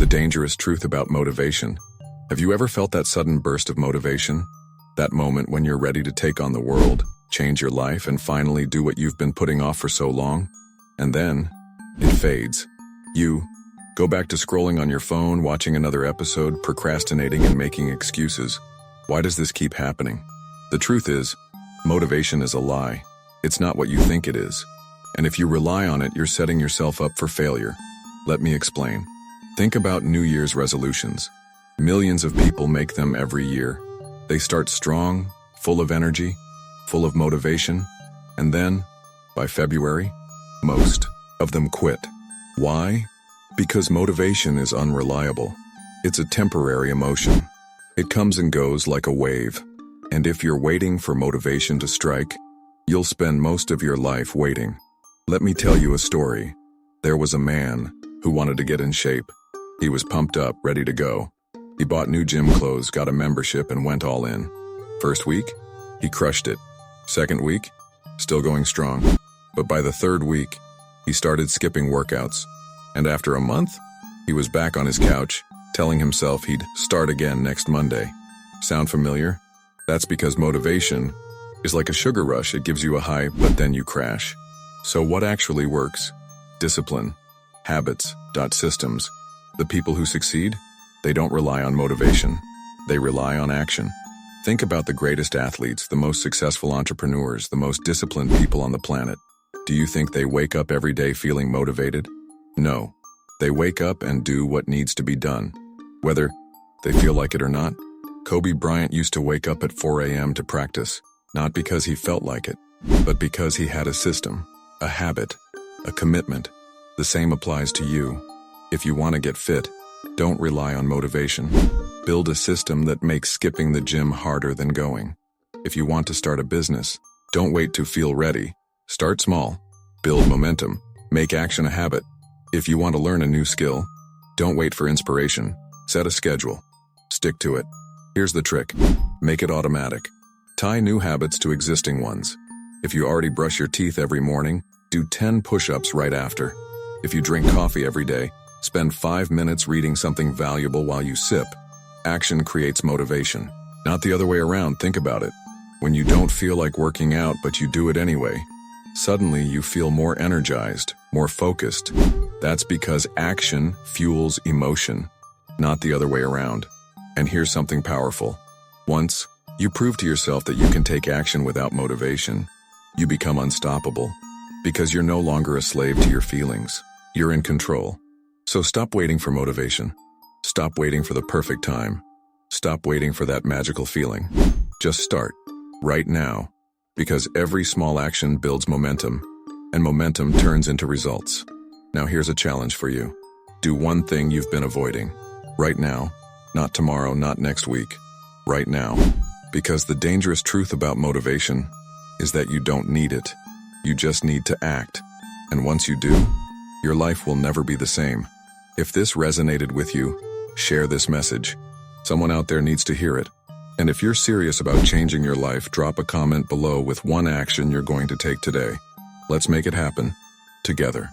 dangerous truth about motivation. Have you ever felt that sudden burst of motivation? That moment when you're ready to take on the world, change your life, and finally do what you've been putting off for so long? And then, it fades. You go back to scrolling on your phone, watching another episode, procrastinating and making excuses. Why does this keep happening? The truth is, motivation is a lie. It's not what you think it is. And if you rely on it, you're setting yourself up for failure. Let me explain. Think about New Year's resolutions. Millions of people make them every year. They start strong, full of energy, full of motivation, and then, by February, most of them quit. Why? Because motivation is unreliable. It's a temporary emotion. It comes and goes like a wave. And if you're waiting for motivation to strike, you'll spend most of your life waiting. Let me tell you a story. There was a man who wanted to get in shape. He was pumped up, ready to go. He bought new gym clothes, got a membership, and went all in. First week, he crushed it. Second week, still going strong. But by the third week, he started skipping workouts. And after a month, he was back on his couch, telling himself he'd start again next Monday. Sound familiar? That's because motivation is like a sugar rush. It gives you a high, but then you crash. So what actually works? Discipline, habits, systems. The people who succeed, they don't rely on motivation. They rely on action. Think about the greatest athletes, the most successful entrepreneurs, the most disciplined people on the planet. Do you think they wake up every day feeling motivated? No. They wake up and do what needs to be done, whether they feel like it or not. Kobe Bryant used to wake up at 4 a.m. to practice, not because he felt like it, but because he had a system, a habit, a commitment. The same applies to you. If you want to get fit, don't rely on motivation. Build a system that makes skipping the gym harder than going. If you want to start a business, don't wait to feel ready. Start small. Build momentum. Make action a habit. If you want to learn a new skill, don't wait for inspiration. Set a schedule. Stick to it. Here's the trick. Make it automatic. Tie new habits to existing ones. If you already brush your teeth every morning, do 10 push-ups right after. If you drink coffee every day, spend 5 minutes reading something valuable while you sip. Action creates motivation, not the other way around. Think about it. When you don't feel like working out but you do it anyway, suddenly you feel more energized, more focused. That's because action fuels emotion, not the other way around. And here's something powerful. Once you prove to yourself that you can take action without motivation, you become unstoppable, because you're no longer a slave to your feelings. You're in control. So stop waiting for motivation. Stop waiting for the perfect time. Stop waiting for that magical feeling. Just start, right now, because every small action builds momentum, and momentum turns into results. Now here's a challenge for you. Do one thing you've been avoiding. Right now. Not tomorrow, not next week. Right now. Because the dangerous truth about motivation is that you don't need it. You just need to act. And once you do, your life will never be the same. If this resonated with you, share this message. Someone out there needs to hear it. And if you're serious about changing your life, drop a comment below with one action you're going to take today. Let's make it happen together.